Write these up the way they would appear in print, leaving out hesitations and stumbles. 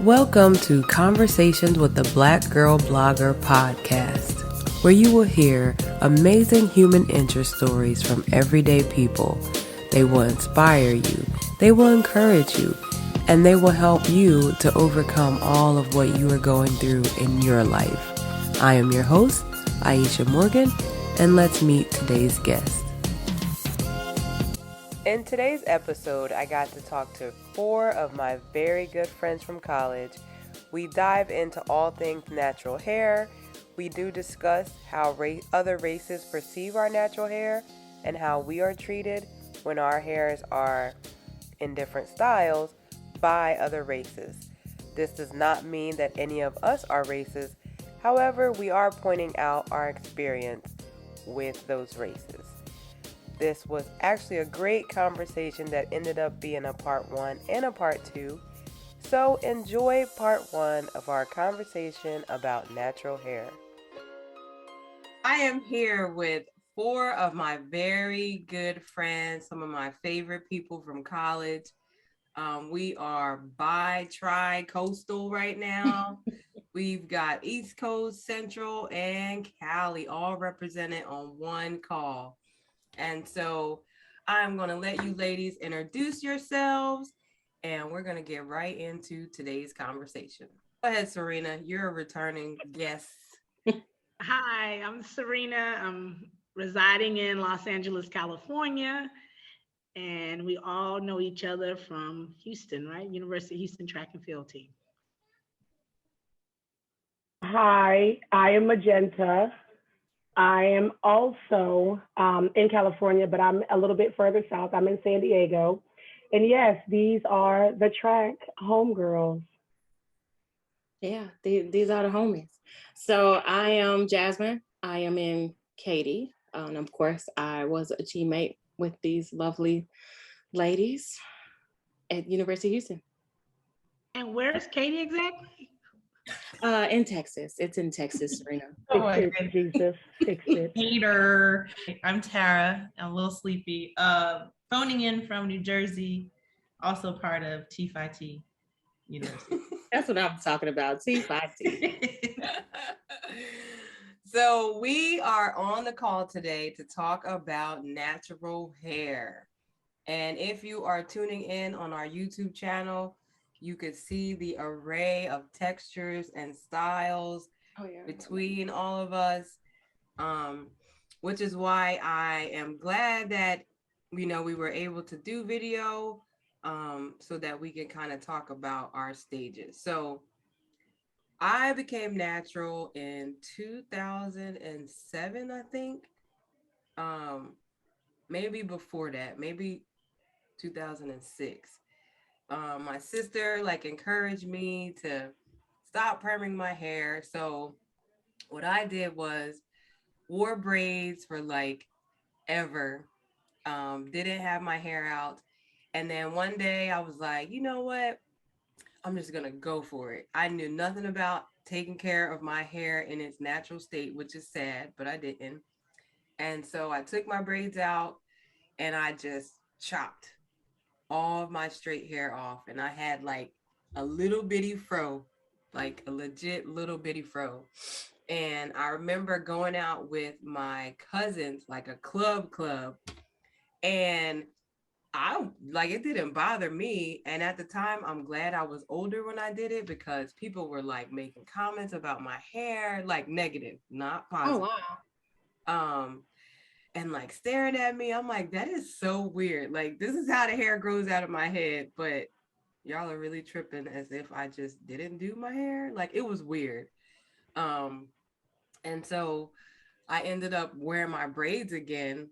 Welcome to Conversations with the Black Girl Blogger podcast, where you will hear amazing human interest stories from everyday people. They will inspire you, they will encourage you, and they will help you to overcome all of what you are going through in your life. I am your host, Aisha Morgan, and let's meet today's guest. In today's episode, I got to talk to 4 of my very good friends from college. We dive into all things natural hair. We do discuss how other races perceive our natural hair and how we are treated when our hairs are in different styles by other races. This does not mean that any of us are racist. However, we are pointing out our experience with those races. This was actually a great conversation that ended up being a part 1 and a part 2. So enjoy part 1 of our conversation about natural hair. I am here with 4 of my very good friends, some of my favorite people from college. We are tri-coastal right now. We've got East Coast, Central, and Cali all represented on one call. And so I'm going to let you ladies introduce yourselves, and we're going to get right into today's conversation. Go ahead, Serina. You're a returning guest. Hi, I'm Serina. I'm residing in Los Angeles, California, and we all know each other from Houston, right? University of Houston track and field team. Hi, I am Magenta. I am also in California, but I'm a little bit further south. I'm in San Diego. And yes, these are the track homegirls. Yeah, these are the homies. So I am Jasmin. I am in Katy. And of course, I was a teammate with these lovely ladies at University of Houston. And where's Katy exactly? In Texas. It's in Texas, Serena. Jesus, fix it. Hater. I'm Tara. I'm a little sleepy. Phoning in from New Jersey, also part of T5T University. That's what I'm talking about, T5T. So we are on the call today to talk about natural hair. And if you are tuning in on our YouTube channel, you could see the array of textures and styles between all of us, which is why I am glad that, we were able to do video so that we can kind of talk about our stages. So I became natural in 2007, I think. Maybe before that, maybe 2006. My sister encouraged me to stop perming my hair. So what I did was wore braids for ever. Didn't have my hair out. And then one day I was like, you know what? I'm just going to go for it. I knew nothing about taking care of my hair in its natural state, which is sad, but I didn't. And so I took my braids out and I just chopped all of my straight hair off, and I had a little bitty fro, a legit little bitty fro. And I remember going out with my cousins, a club, and I it didn't bother me. And at the time, I'm glad I was older when I did it, because people were making comments about my hair, negative, not positive. Oh, wow. And staring at me. I'm like, that is so weird. This is how the hair grows out of my head, but y'all are really tripping as if I just didn't do my hair. It was weird. And so I ended up wearing my braids again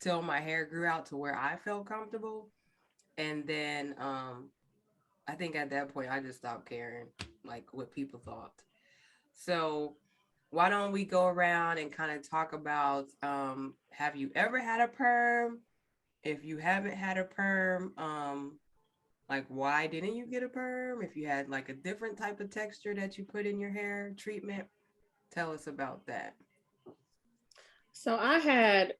till my hair grew out to where I felt comfortable. And then I think at that point I just stopped caring what people thought. So why don't we go around and kind of talk about, have you ever had a perm? If you haven't had a perm, why didn't you get a perm? If you had a different type of texture that you put in your hair treatment, tell us about that. So I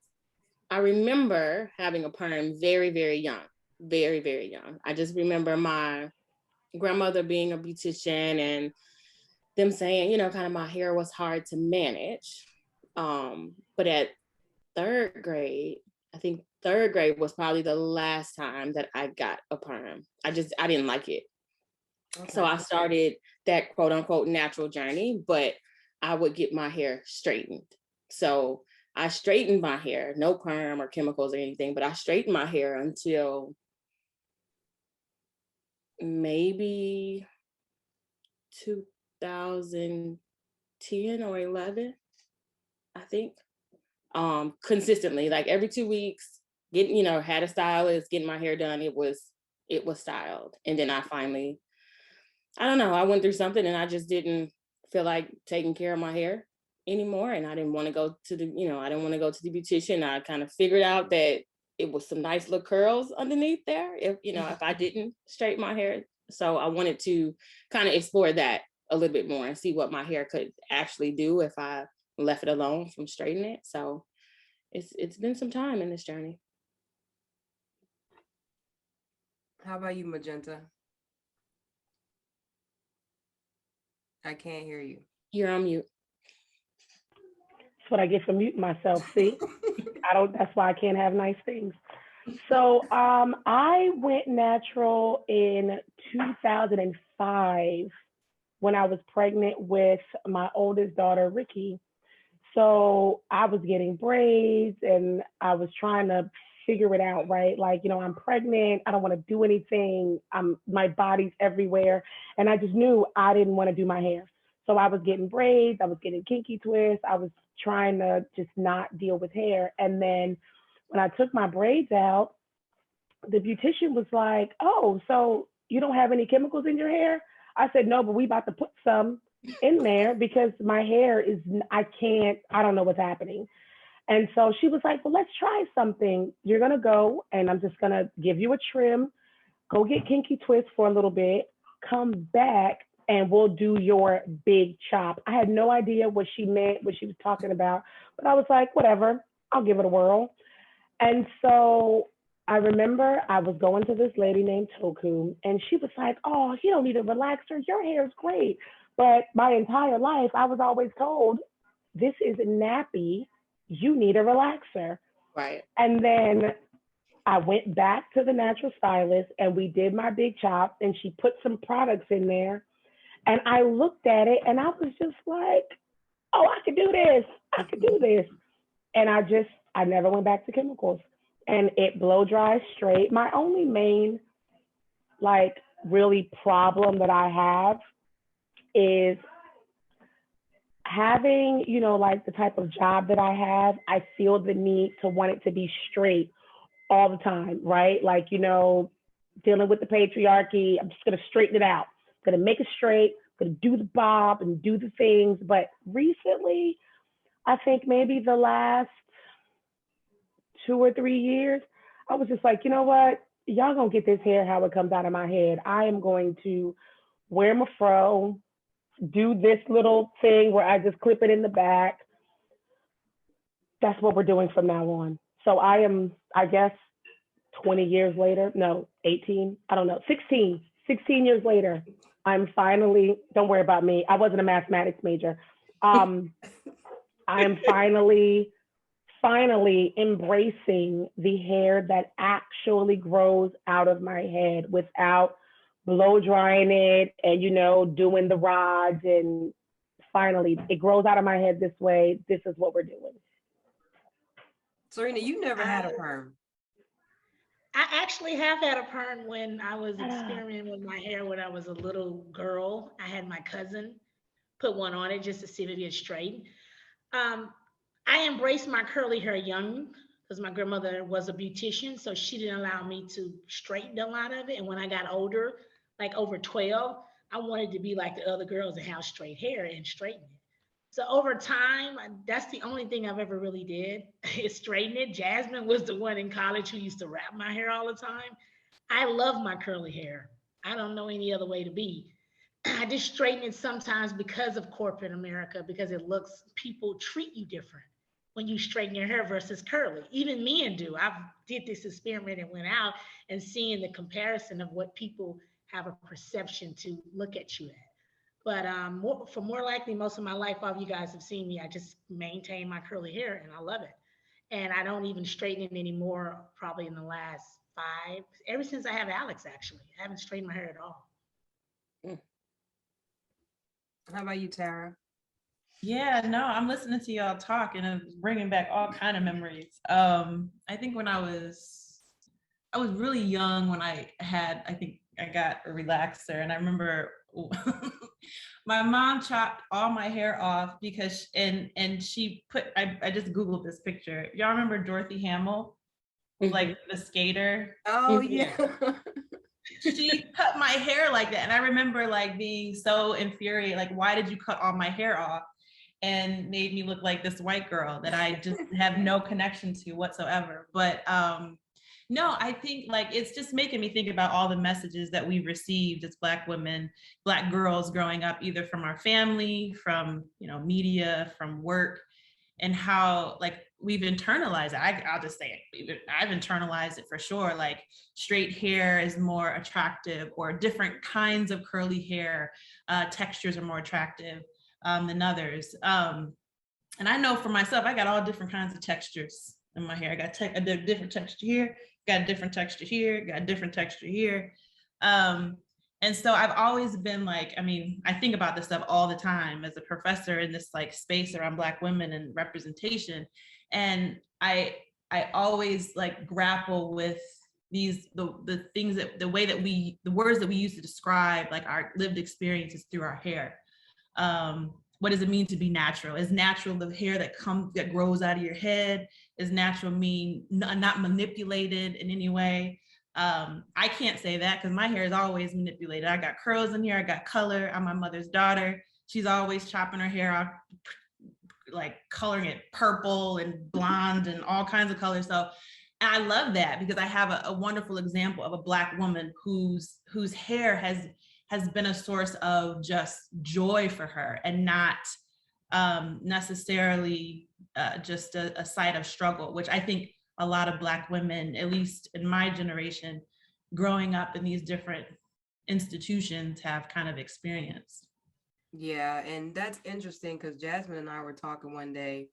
remember having a perm very, very young, very, very young. I just remember my grandmother being a beautician and them saying, kind of my hair was hard to manage. But at third grade, I think third grade was probably the last time that I got a perm. I didn't like it. Okay. So I started that quote unquote natural journey, but I would get my hair straightened. So I straightened my hair, no perm or chemicals or anything, but I straightened my hair until maybe 2010 or 11, I think. Consistently, like every 2 weeks, getting, had a stylist, getting my hair done. It was styled. And then I finally, I don't know, I went through something and I just didn't feel like taking care of my hair anymore. And I didn't want to go to the, I didn't want to go to the beautician. I kind of figured out that it was some nice little curls underneath there if I didn't straighten my hair. So I wanted to kind of explore that a little bit more and see what my hair could actually do if I left it alone from straightening it. So it's been some time in this journey. How about you, Magenta? I can't hear you. You're on mute. That's what I get for muting myself. See, that's why I can't have nice things. So I went natural in 2005 when I was pregnant with my oldest daughter, Ricky. So I was getting braids and I was trying to figure it out, right? Like, I'm pregnant. I don't want to do anything. My body's everywhere. And I just knew I didn't want to do my hair. So I was getting braids. I was getting kinky twists. I was trying to just not deal with hair. And then when I took my braids out, the beautician was like, "Oh, so you don't have any chemicals in your hair?" I said, "No, but we about to put some in there because my hair is, I don't know what's happening." And so she was like, "Well, let's try something. You're going to go and I'm just going to give you a trim, go get kinky twist for a little bit, come back and we'll do your big chop." I had no idea what she meant, what she was talking about, but I was like, whatever, I'll give it a whirl. And so I remember I was going to this lady named Toku, and she was like, "Oh, you don't need a relaxer. Your hair is great." But my entire life, I was always told, "This is nappy. You need a relaxer." Right. And then I went back to the natural stylist, and we did my big chop, and she put some products in there. And I looked at it, and I was just like, "Oh, I could do this. I could do this." And I never went back to chemicals. And it blow dries straight. My only main, like, really problem that I have is having, like the type of job that I have, I feel the need to want it to be straight all the time, right? Like, dealing with the patriarchy, I'm just going to straighten it out. I'm going to make it straight, I'm going to do the bob and do the things. But recently, I think maybe the last 2 or 3 years, I was just like, you know what? Y'all gonna get this hair how it comes out of my head. I am going to wear my fro, do this little thing where I just clip it in the back. That's what we're doing from now on. So I am, I guess, 20 years later, no, 18, I don't know, 16 years later, I'm finally, don't worry about me. I wasn't a mathematics major. I am finally embracing the hair that actually grows out of my head without blow drying it and, doing the rods. And finally, it grows out of my head this way. This is what we're doing. Serena, you never had a perm. I actually have had a perm when I was experimenting with my hair when I was a little girl. I had my cousin put one on it just to see if it get straight. I embraced my curly hair young because my grandmother was a beautician, so she didn't allow me to straighten a lot of it. And when I got older, like over 12, I wanted to be like the other girls and have straight hair and straighten it. So over time, that's the only thing I've ever really did is straighten it. Jasmin was the one in college who used to wrap my hair all the time. I love my curly hair. I don't know any other way to be. I just straighten it sometimes because of corporate America, because it looks, people treat you different when you straighten your hair versus curly. Even men do. I did this experiment and went out and seeing the comparison of what people, have a perception to look at you at. But for more likely, most of my life, all of you guys have seen me. I just maintain my curly hair, and I love it. And I don't even straighten it anymore. Probably in the last 5, ever since I have Alex. Actually, I haven't straightened my hair at all. How about you, Tara? Yeah, no, I'm listening to y'all talk and it's bringing back all kind of memories. I think when I was really young when I think I got a relaxer, and I remember my mom chopped all my hair off because and she put I just Googled this picture. Y'all remember Dorothy Hamill, like the skater? Oh yeah. She cut my hair like that, and I remember like being so infuriated, like, why did you cut all my hair off? And made me look like this white girl that I just have no connection to whatsoever. But no, I think like it's just making me think about all the messages that we've received as Black women, Black girls growing up, either from our family, from media, from work, and how like we've internalized it. I'll just say it. I've internalized it for sure. Like straight hair is more attractive, or different kinds of curly hair textures are more attractive than others. And I know for myself, I got all different kinds of textures in my hair. I got a different texture here, got a different texture here, got a different texture here. And so I've always been like, I mean, I think about this stuff all the time as a professor in this like space around Black women and representation. And I always like grapple with the things that the words that we use to describe like our lived experiences through our hair. What does it mean to be natural? Is natural the hair that grows out of your head? Is natural mean not manipulated in any way? I can't say that because my hair is always manipulated. I got curls in here, I got color. I'm my mother's daughter. She's always chopping her hair off, like coloring it purple and blonde and all kinds of colors. So I love that because I have a wonderful example of a Black woman whose hair has been a source of just joy for her, and not necessarily just a site of struggle, which I think a lot of Black women, at least in my generation, growing up in these different institutions, have kind of experienced. Yeah, and that's interesting because Jasmin and I were talking one day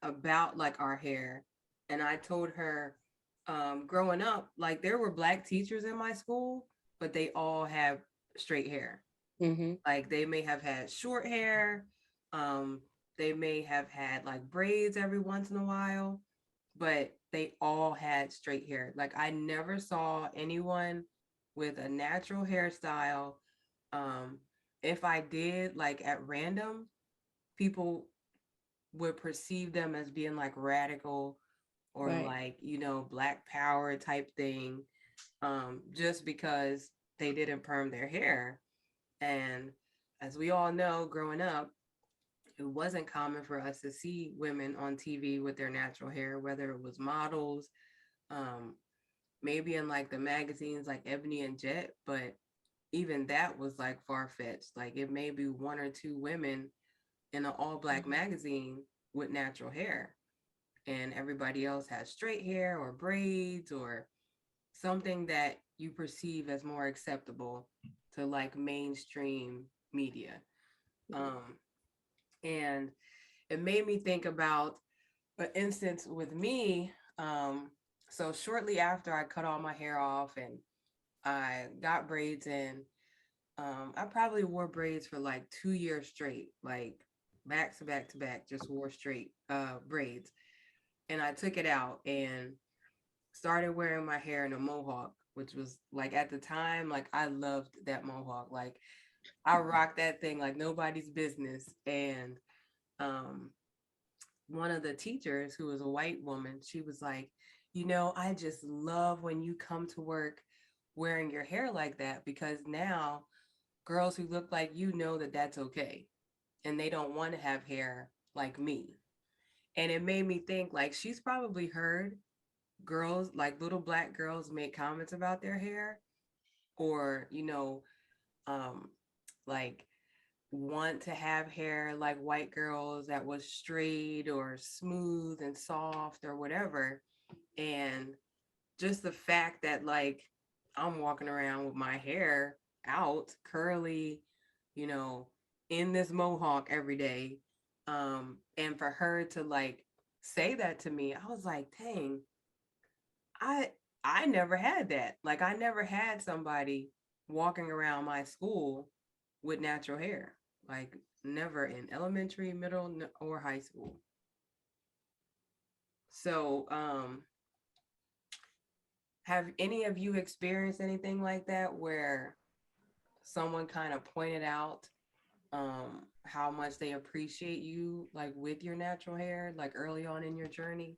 about like our hair, and I told her growing up, like there were Black teachers in my school, but they all have straight hair. Like they may have had short hair, they may have had like braids every once in a while, but they all had straight hair. Like I never saw anyone with a natural hairstyle. If I did, like at random, people would perceive them as being like radical or like, Black power type thing, just because they didn't perm their hair. And as we all know, growing up, it wasn't common for us to see women on TV with their natural hair, whether it was models, maybe in like the magazines like Ebony and Jet, but even that was like far-fetched. Like it may be 1 or 2 women in an all-Black magazine with natural hair, and everybody else has straight hair or braids or something that you perceive as more acceptable to like mainstream media. And it made me think about an instance with me. So shortly after I cut all my hair off and I got braids in, I probably wore braids for like 2 years straight, like back to back to back, just wore straight braids. And I took it out and started wearing my hair in a mohawk, which was like at the time, like I loved that mohawk. Like I rocked that thing like nobody's business. And one of the teachers, who was a white woman, she was like, I just love when you come to work wearing your hair like that, because now girls who look like you know that that's okay, and they don't want to have hair like me. And it made me think like she's probably heard girls, like little Black girls, make comments about their hair, or like want to have hair like white girls that was straight or smooth and soft or whatever. And just the fact that like I'm walking around with my hair out curly, in this mohawk every day. And for her to like say that to me, I was like, dang, I I never had that. Like I never had somebody walking around my school with natural hair. Like never in elementary, middle, or high school. So, have any of you experienced anything like that where someone kind of pointed out how much they appreciate you like with your natural hair like early on in your journey?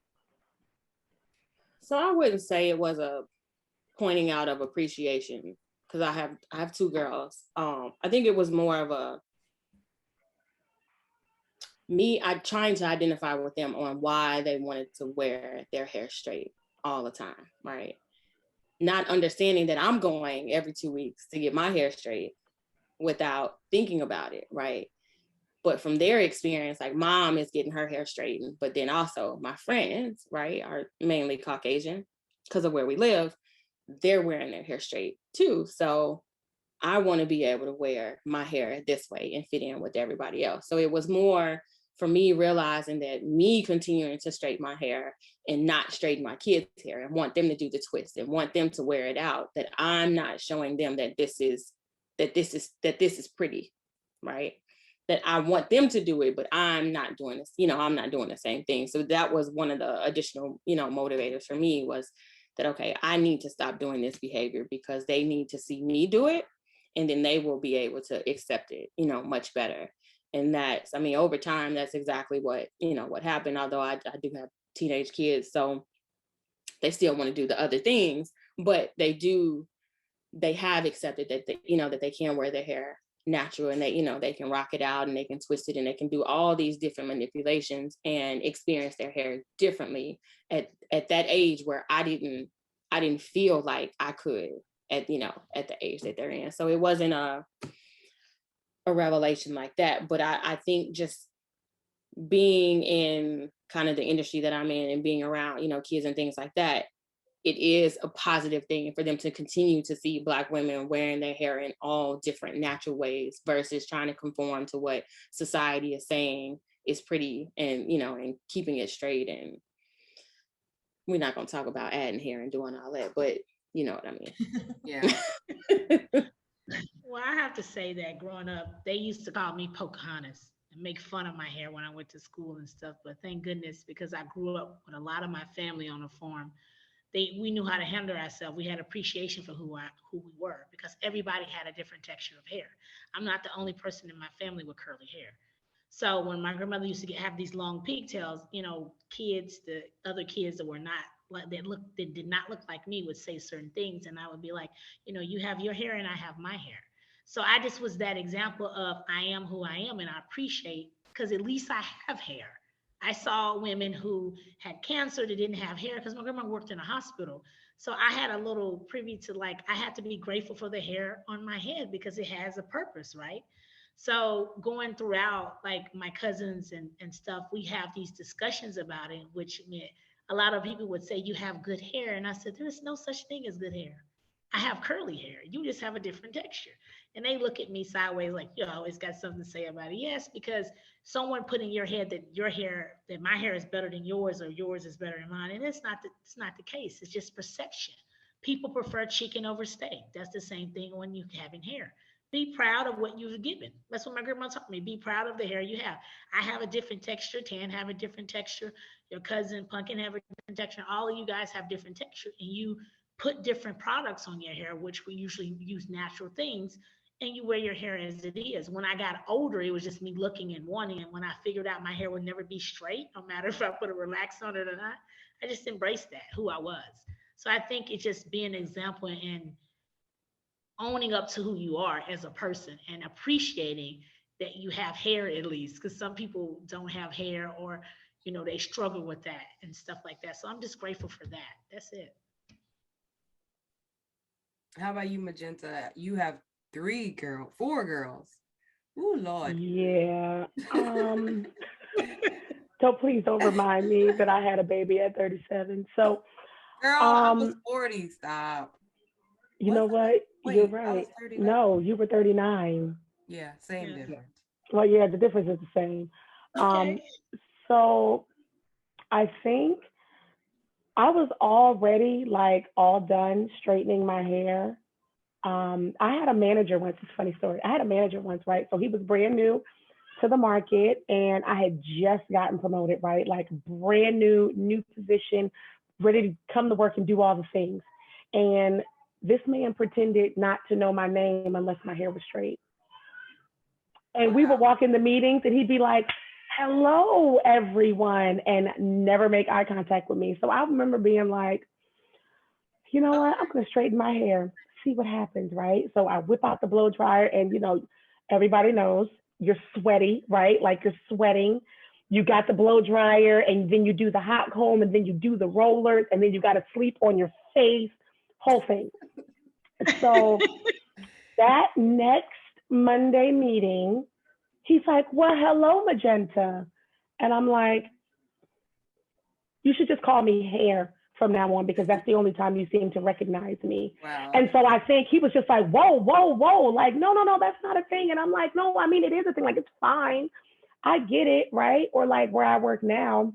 So I wouldn't say it was a pointing out of appreciation because I have two girls. I think it was more of a me I trying to identify with them on why they wanted to wear their hair straight all the time, right? Not understanding that I'm going every 2 weeks to get my hair straight without thinking about it, right? But from their experience, like mom is getting her hair straightened, but then also my friends, right, are mainly Caucasian because of where we live, they're wearing their hair straight too. So I want to be able to wear my hair this way and fit in with everybody else. So it was more for me realizing that me continuing to straighten my hair and not straighten my kids' hair and want them to do the twist and want them to wear it out, that I'm not showing them that this is pretty, right? That I want them to do it, but I'm not doing this, I'm not doing the same thing. So that was one of the additional, motivators for me was that, okay, I need to stop doing this behavior because they need to see me do it and then they will be able to accept it, much better. And that's, I mean, over time, that's exactly what happened. Although I do have teenage kids, so they still want to do the other things, but they have accepted that that they can wear their hair natural and they can rock it out and they can twist it and they can do all these different manipulations and experience their hair differently at that age where I didn't feel like I could at the age that they're in. So it wasn't a revelation like that, but I think just being in kind of the industry that I'm in and being around kids and things like that, it is a positive thing for them to continue to see Black women wearing their hair in all different natural ways versus trying to conform to what society is saying is pretty and and keeping it straight. And we're not going to talk about adding hair and doing all that, but you know what I mean. Yeah. Well, I have to say that growing up, they used to call me Pocahontas and make fun of my hair when I went to school and stuff. But thank goodness, because I grew up with a lot of my family on a farm, we knew how to handle ourselves. We had appreciation for who we were because everybody had a different texture of hair. I'm not the only person in my family with curly hair. So when my grandmother used to have these long pigtails, the other kids that were not like that did not look like me would say certain things, and I would be like, you have your hair and I have my hair. So I just was that example of I am who I am, and I appreciate because at least I have hair. I saw women who had cancer that didn't have hair because my grandma worked in a hospital. So I had a little privy to like, I had to be grateful for the hair on my head because it has a purpose, right? So going throughout, like my cousins and stuff, we have these discussions about it, which meant a lot of people would say, you have good hair. And I said, there's no such thing as good hair. I have curly hair. You just have a different texture. And they look at me sideways like, you always got something to say about it. Yes, because someone put in your head that my hair is better than yours or yours is better than mine. And it's not the case. It's just perception. People prefer chicken over steak. That's the same thing when you having hair. Be proud of what you've given. That's what my grandma taught me. Be proud of the hair you have. I have a different texture. Tan have a different texture. Your cousin Pumpkin have a different texture. All of you guys have different texture, and you put different products on your hair, which we usually use natural things, and you wear your hair as it is. When I got older, it was just me looking and wanting. And when I figured out my hair would never be straight, no matter if I put a relax on it or not, I just embraced that, who I was. So I think it's just being an example and owning up to who you are as a person and appreciating that you have hair at least, because some people don't have hair or, they struggle with that and stuff like that. So I'm just grateful for that. That's it. How about you, Magenta? You have four girls. Ooh, Lord. Yeah. So please don't remind me that I had a baby at 37. So Girl, I was um, 40. Stop. you What's know what? You're Wait, I was right. 39. No, you were 39. Yeah, same Yeah. Yeah. difference. Well, yeah, the difference is the same. Um, Okay. so I think I was already like all done straightening my hair. I had a manager once. It's a funny story. I had a manager once, right? So he was brand new to the market, and I had just gotten promoted, right? Like brand new position, ready to come to work and do all the things. And this man pretended not to know my name unless my hair was straight. And we would Wow. walk in the meetings, and he'd be like, "Hello, everyone," and never make eye contact with me. So I remember being like, you know what? I'm gonna straighten my hair, see what happens, right? So I whip out the blow dryer, and everybody knows you're sweaty, right? Like you're sweating. You got the blow dryer, and then you do the hot comb, and then you do the rollers, and then you got to sleep on your face, whole thing. So that next Monday meeting, he's like, "Well, hello, Magenta," and I'm like, "You should just call me Hair from now on because that's the only time you seem to recognize me." Wow. And so I think he was just like, "Whoa, whoa, whoa." Like, no, no, no, that's not a thing. And I'm like, "No, I mean, it is a thing. Like, it's fine. I get it." Right. Or like where I work now,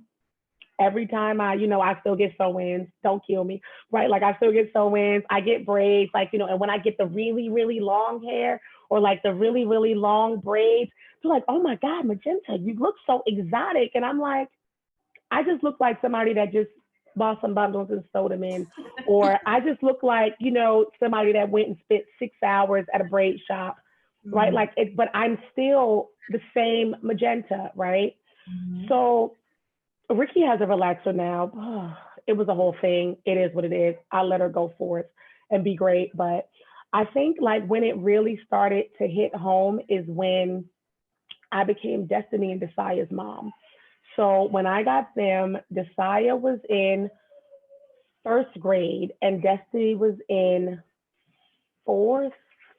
every time I still get sew-ins. Don't kill me. Right. Like, I still get sew-ins. I get braids. Like, and when I get the really, really long hair or like the really, really long braids, they're like, "Oh my God, Magenta, you look so exotic." And I'm like, I just look like somebody that just bought some bundles and sewed them in. Or I just look like, somebody that went and spent 6 hours at a braid shop, right? Mhm. Like it, but I'm still the same Magenta, right? Mhm. So Ricky has a relaxer now. It was a whole thing. It is what it is. I let her go forth and be great. But I think like when it really started to hit home is when I became Destiny and Desaya's mom. So when I got them, Desaya was in first grade and Destiny was in fourth,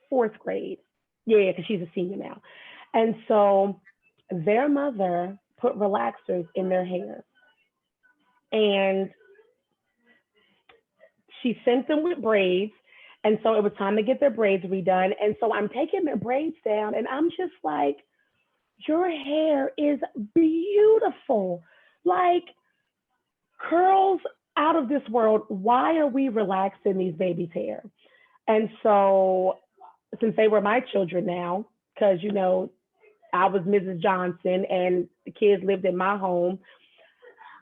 fourth grade. Yeah, because she's a senior now. And so their mother put relaxers in their hair. And she sent them with braids. And so it was time to get their braids redone. And so I'm taking their braids down and I'm just like, your hair is beautiful. Like curls out of this world. Why are we relaxing these babies' hair? And so, since they were my children now, because I was Mrs. Johnson and the kids lived in my home,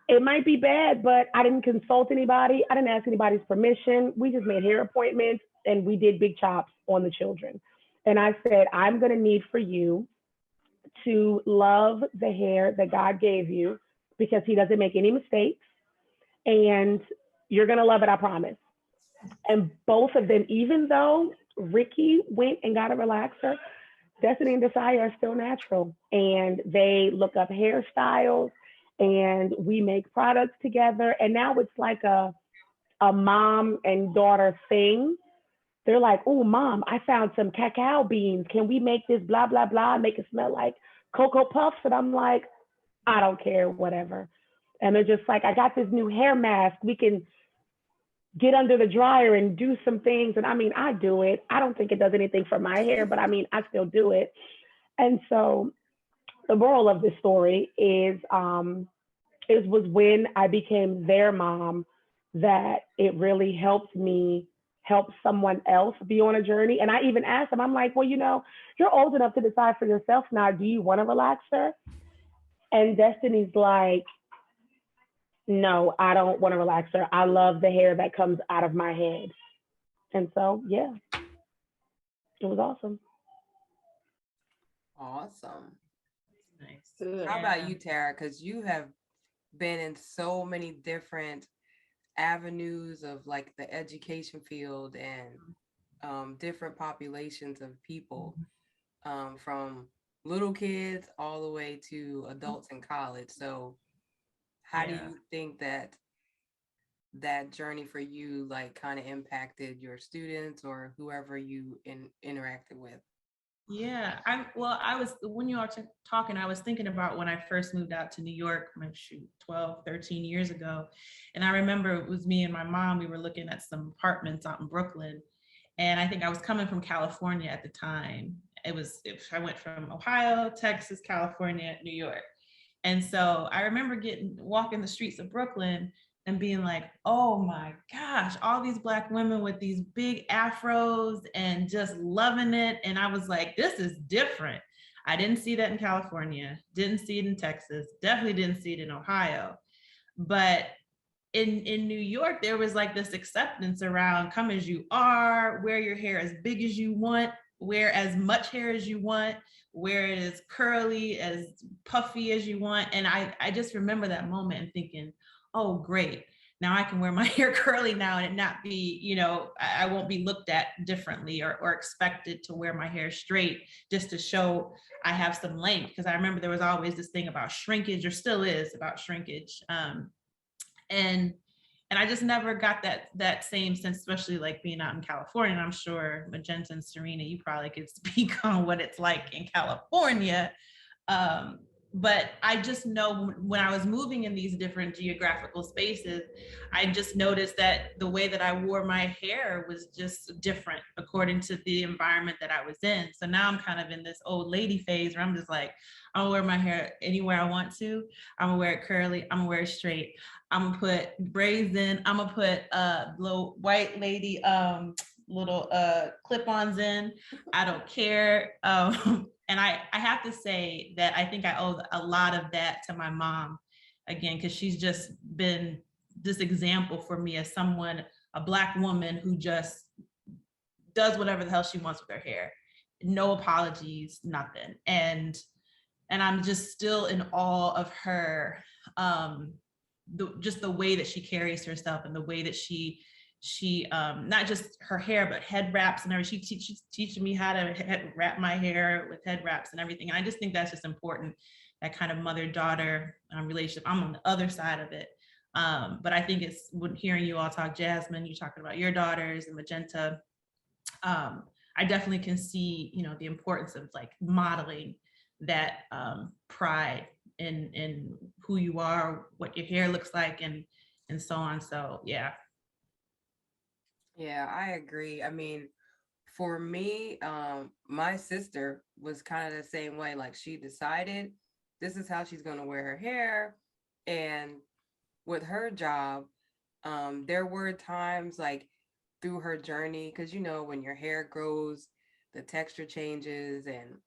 it might be bad, but I didn't consult anybody. I didn't ask anybody's permission. We just made hair appointments and we did big chops on the children. And I said, I'm going to need for you to love the hair that God gave you because He doesn't make any mistakes. And you're going to love it, I promise. And both of them, even though Ricky went and got a relaxer, Destiny and Desire are still natural. And they look up hairstyles and we make products together. And now it's like a mom and daughter thing. They're like, "Oh, mom, I found some cacao beans. Can we make this blah, blah, blah, make it smell like Cocoa Puffs?" And I'm like, "I don't care, whatever." And they're just like, "I got this new hair mask. We can get under the dryer and do some things." And I mean, I do it. I don't think it does anything for my hair, but I mean, I still do it. And so the moral of this story is was when I became their mom that it really helped me help someone else be on a journey. And I even asked them, I'm like, "Well, you're old enough to decide for yourself now. Do you want to relax her?" And Destiny's like, "No, I don't want to relax her. I love the hair that comes out of my head." And so, yeah, it was awesome. Awesome. Nice. Good. How about Yeah. you, Tara? Because you have been in so many different avenues of like the education field and different populations of people, from little kids all the way to adults in college. So how do Yeah. you think that journey for you like kind of impacted your students or whoever you interacted with? Yeah, I was, when you are talking, I was thinking about when I first moved out to New York, shoot, 12, 13 years ago. And I remember it was me and my mom, we were looking at some apartments out in Brooklyn. And I think I was coming from California at the time. I went from Ohio, Texas, California, New York. And so I remember walking the streets of Brooklyn and being like, oh my gosh, all these Black women with these big afros and just loving it. And I was like, this is different. I didn't see that in California, didn't see it in Texas, definitely didn't see it in Ohio. But in New York, there was like this acceptance around come as you are, wear your hair as big as you want, wear as much hair as you want, wear it as curly, as puffy as you want. And I just remember that moment and thinking, oh, great. Now I can wear my hair curly now and it not be, I won't be looked at differently or expected to wear my hair straight just to show I have some length. Because I remember there was always this thing about shrinkage, or still is about shrinkage. And I just never got that same sense, especially like being out in California. And I'm sure Magenta and Serina, you probably could speak on what it's like in California. But I just know when I was moving in these different geographical spaces, I just noticed that the way that I wore my hair was just different according to the environment that I was in. So now I'm kind of in this old lady phase where I'm just like, I'm gonna wear my hair anywhere I want to. I'm gonna wear it curly, I'm gonna wear it straight. I'm gonna put braids in, I'm gonna put little white lady little clip-ons in. I don't care. And I have to say that I think I owe a lot of that to my mom, again, because she's just been this example for me as someone, a Black woman who just does whatever the hell she wants with her hair. No apologies, nothing. And I'm just still in awe of her, just the way that she carries herself and the way that she not just her hair, but head wraps and everything. She's teaching me how to wrap my hair with head wraps and everything. And I just think that's just important, that kind of mother-daughter relationship. I'm on the other side of it. But I think it's when hearing you all talk, Jasmin, you talking about your daughters and Magenta, I definitely can see, the importance of like modeling that pride in who you are, what your hair looks like, and so on. So yeah. Yeah, I agree. I mean, for me, my sister was kind of the same way. Like, she decided this is how she's going to wear her hair. And with her job, there were times like through her journey, because when your hair grows, the texture changes and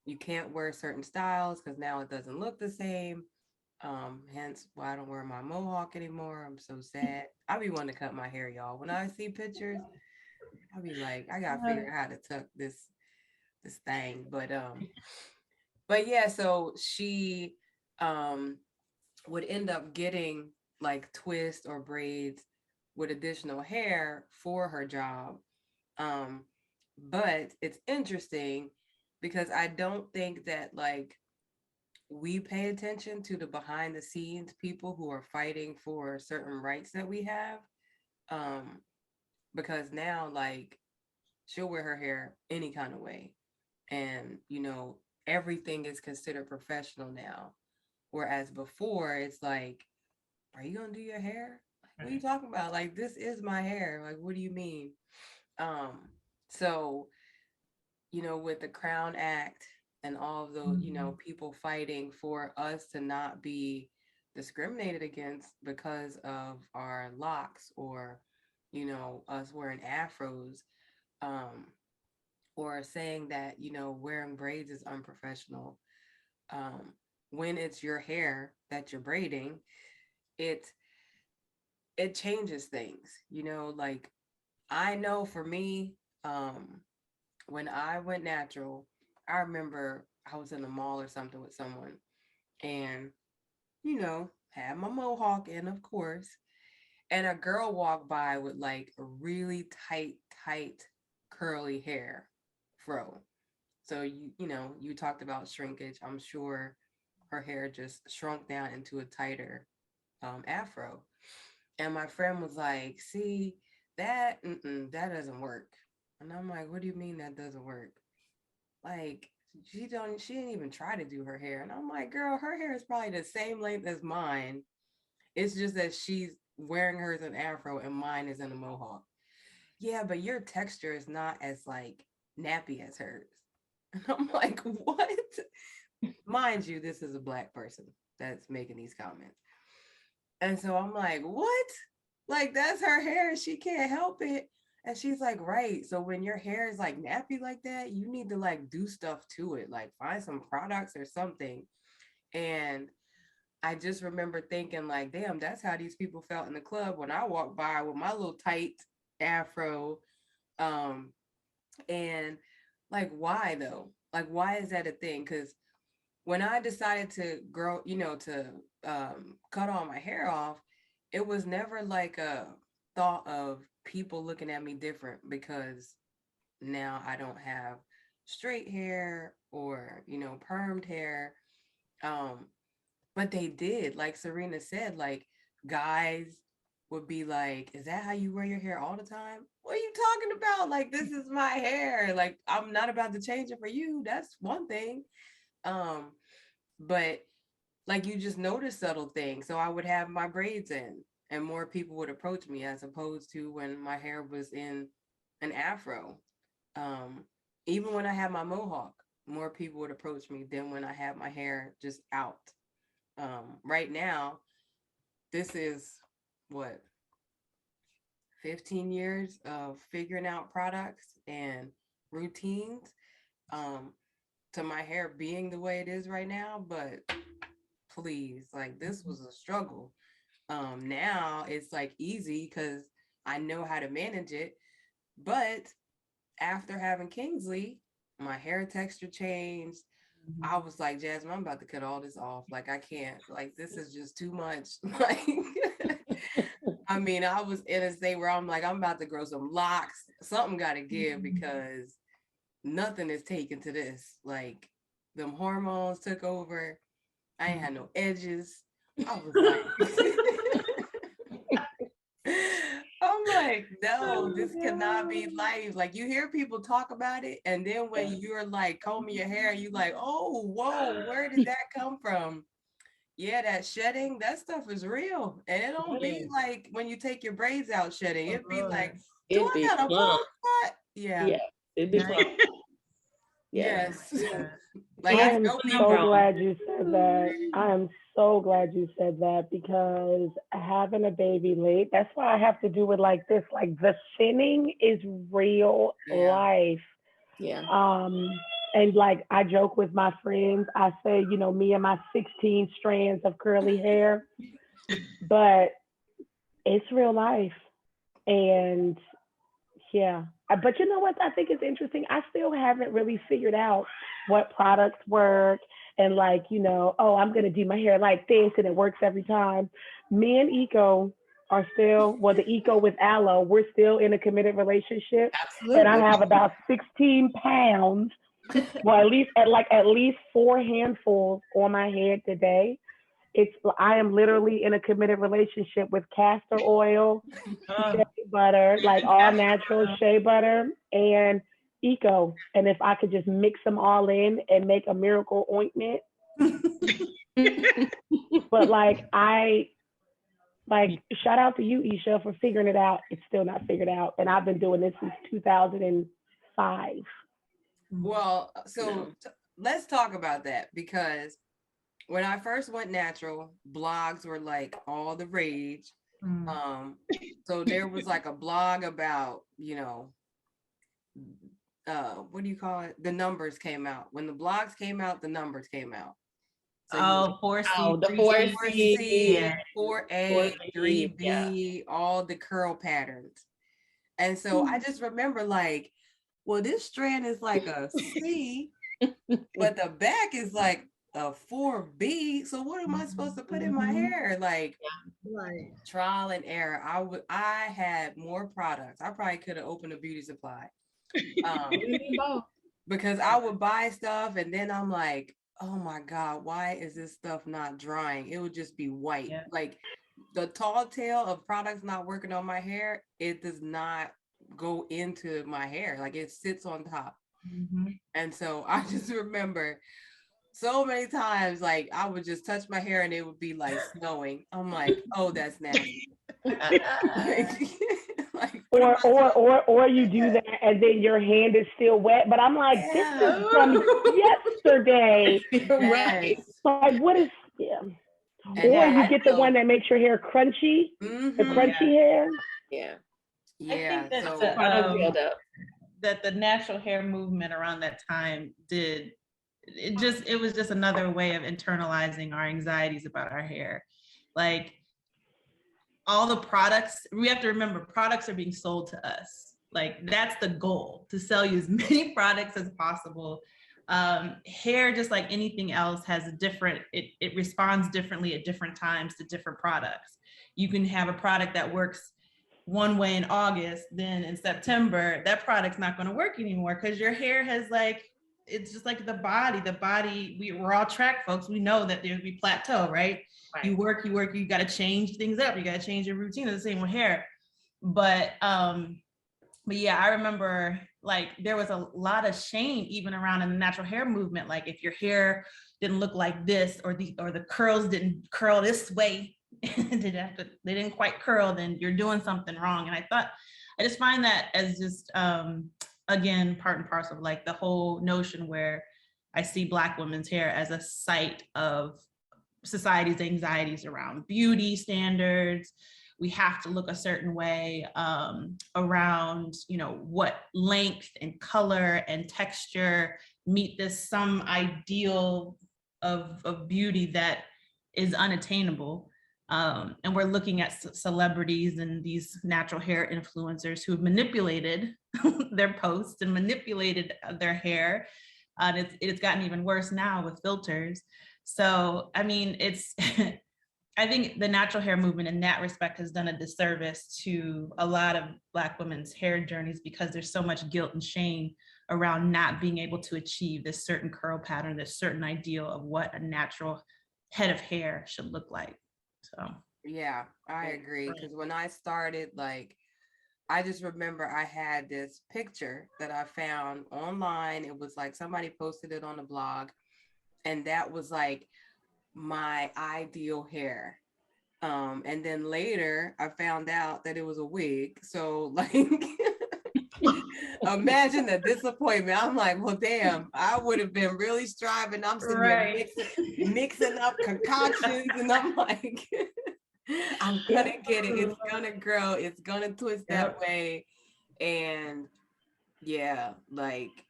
you can't wear certain styles because now it doesn't look the same. Hence why I don't wear my mohawk anymore. I'm so sad. I be wanting to cut my hair, y'all. When I see pictures, I'll be like, I gotta figure out how to tuck this thing. But yeah, so she would end up getting like twists or braids with additional hair for her job. But it's interesting because I don't think that like we pay attention to the behind the scenes people who are fighting for certain rights that we have. Because now like she'll wear her hair any kind of way. And everything is considered professional now. Whereas before it's like, are you gonna do your hair? Like, what are you talking about? Like, this is my hair. Like, what do you mean? So, with the Crown Act and all of those, people fighting for us to not be discriminated against because of our locks or, us wearing afros, or saying that, wearing braids is unprofessional. When it's your hair that you're braiding, it changes things, like I know for me, when I went natural, I remember I was in the mall or something with someone and, had my mohawk in, of course, and a girl walked by with like a really tight curly hair fro. So you talked about shrinkage. I'm sure her hair just shrunk down into a tighter afro. And my friend was like, see, that doesn't work. And I'm like, what do you mean that doesn't work? Like, she didn't even try to do her hair. And I'm like, girl, her hair is probably the same length as mine. It's just that she's wearing hers in afro and mine is in a mohawk. yeah, but your texture is not as like nappy as hers. And I'm like, what? Mind you, this is a Black person that's making these comments. And so I'm like, what? Like, that's her hair. She can't help it. And she's like, right. So when your hair is like nappy like that, you need to like do stuff to it, like find some products or something. And I just remember thinking, like, damn, that's how these people felt in the club when I walked by with my little tight afro. Um, and like, why though? Like, why is that a thing? Because when I decided to grow, to cut all my hair off, it was never like a thought of people looking at me different because now I don't have straight hair or, permed hair. Um, but they did, like Serena said, like guys would be like, is that how you wear your hair all the time? What are you talking about? Like, this is my hair. Like, I'm not about to change it for you. That's one thing. Um, but like you just notice subtle things. So I would have my braids in and more people would approach me as opposed to when my hair was in an afro. Um, Even when I had my mohawk, more people would approach me than when I had my hair just out. Right now, this is what 15 years of figuring out products and routines to my hair being the way it is right now. But please, like, this was a struggle. Now it's like easy because I know how to manage it. But after having Kingsley, my hair texture changed. I was like, Jasmine, I'm about to cut all this off. Like, I can't, like, this is just too much. Like, I mean, I was in a state where I'm like, I'm about to grow some locks. Something got to give because nothing is taken to this. Like, them hormones took over. I ain't had no edges. I was like, I'm like, no, this cannot be life. Like, you hear people talk about it, and then when you're like combing your hair, you like, oh, whoa, where did that come from? Yeah, that shedding, that stuff is real. And it don't be like when you take your braids out shedding. It'd be like, do It'd I be got a bald plump. spot? Yeah. Yeah, it'd be plump. Yes. Yeah. Like, I I am know so people. glad you said that. I am so glad you said that because having a baby late, that's why I have to do it like this. Like the thinning is real Yeah. life. Yeah. Um, and like I joke with my friends, I say, me and my 16 strands of curly hair, but it's real life. And yeah. But you know what I think is interesting? I still haven't really figured out what products work and like, oh, I'm going to do my hair like this and it works every time. Me and Eco are still, well, the Eco with Aloe, we're still in a committed relationship. And I Absolutely. have about 16 pounds, well, at least 4 handfuls on my head today. I am literally in a committed relationship with castor oil, shea butter, like all natural shea butter and eco. And if I could just mix them all in and make a miracle ointment. But shout out to you, Aisha, for figuring it out. It's still not figured out. And I've been doing this since 2005. Well, so let's talk about that because when I first went natural, blogs were like all the rage. So there was like a blog about, what do you call it? The numbers came out. When the blogs came out, the numbers came out. So Oh, 4C, the 3C. 4C, Yeah. 4A, 3B, yeah. all the curl patterns. And so I just remember like, well, this strand is like a C, but the back is like a 4B. So what am I supposed to put in my hair? Like, Right. trial and error. I had more products. I probably could have opened a beauty supply. Because I would buy stuff and then I'm like, oh my God, why is this stuff not drying? It would just be white. Yeah. Like the tall tale of products not working on my hair, it does not go into my hair. Like it sits on top. And so I just remember so many times, like I would just touch my hair and it would be like snowing. I'm like, oh, that's nasty. like, Or you do that and then your hand is still wet. But I'm like, this is from yesterday. Right. Like, what is, yeah. And Or you I get the one that makes your hair crunchy, the crunchy hair. Yeah. I think that so Product build up. that the natural hair movement around that time it was just another way of internalizing our anxieties about our hair. Like all the products, we have to remember products are being sold to us. Like that's the goal, to sell you as many products as possible. Hair, just like anything else, has a different, it responds differently at different times to different products. You can have a product that works one way in August, then in September, that product's not going to work anymore because your hair has like, it's just like the body, we're all track folks. We know that there's be plateau, right? You work, you got to change things up. You got to change your routine. It's the same with hair. But yeah, I remember like there was a lot of shame even around in the natural hair movement. Like if your hair didn't look like this, or the curls didn't curl this way, they didn't quite curl, then you're doing something wrong. And I just find that as just again part and parcel of like the whole notion where I see Black women's hair as a site of society's anxieties around beauty standards. We have to look a certain way, around, what length and color and texture meet this some ideal of beauty that is unattainable. And we're looking at celebrities and these natural hair influencers who have manipulated their posts and manipulated their hair. And it's gotten even worse now with filters. So, I mean, I think the natural hair movement in that respect has done a disservice to a lot of Black women's hair journeys because there's so much guilt and shame around not being able to achieve this certain curl pattern, this certain ideal of what a natural head of hair should look like. So, yeah, I agree. Because when I started, like, I just remember I had this picture that I found online. It was like somebody posted it on the blog, and that was like my ideal hair. And then later I found out that it was a wig. So like imagine the disappointment. I'm like, well, damn, I would have been really striving. I'm sitting here mixing up concoctions, and I'm like, I'm gonna get it. It's gonna grow. It's gonna twist that way. And yeah, like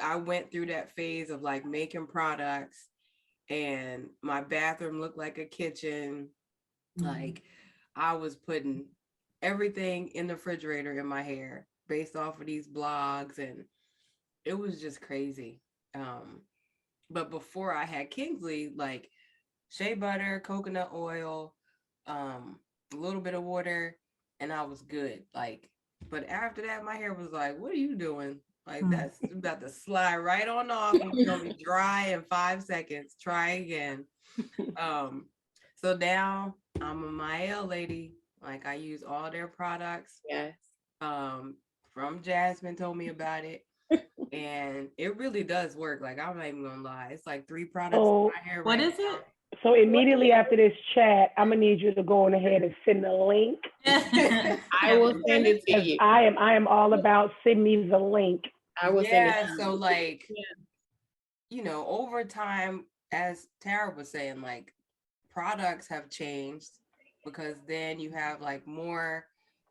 I went through that phase of like making products, and my bathroom looked like a kitchen. Like I was putting everything in the refrigerator in my hair based off of these blogs, and it was just crazy. But before I had Kingsley, like shea butter, coconut oil, a little bit of water, and I was good. Like, but after that, my hair was like, what are you doing? Like that's about to slide right on off. It's gonna be dry in 5 seconds. Try again. So now I'm a Mael lady. Like I use all their products. Yes. From Jasmin told me about it. And it really does work. Like I'm not even gonna lie. It's like 3 products in my hair. What is it? So immediately after this chat, I'm gonna need you to go on ahead and send the link. I will send it to you. I am all about send me the link. I will send it to you. So like, over time, as Tara was saying, like products have changed because then you have like more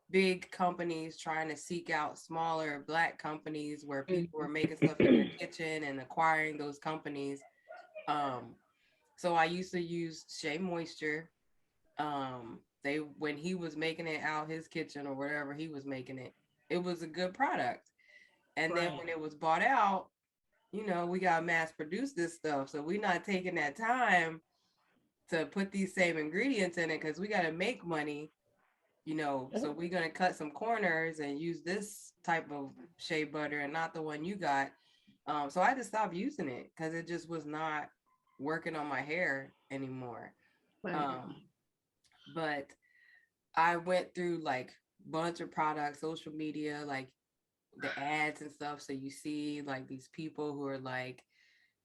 big companies trying to seek out smaller Black companies where people are making stuff in their kitchen and acquiring those companies. So I used to use Shea Moisture. When he was making it out his kitchen or whatever he was making it, it was a good product. And then when it was bought out, we got mass produce this stuff. So we're not taking that time to put these same ingredients in it because we got to make money, so we're going to cut some corners and use this type of shea butter and not the one you got. So I just stopped using it because it just was not working on my hair anymore. But I went through like a bunch of products, social media, like the ads and stuff. So you see like these people who are like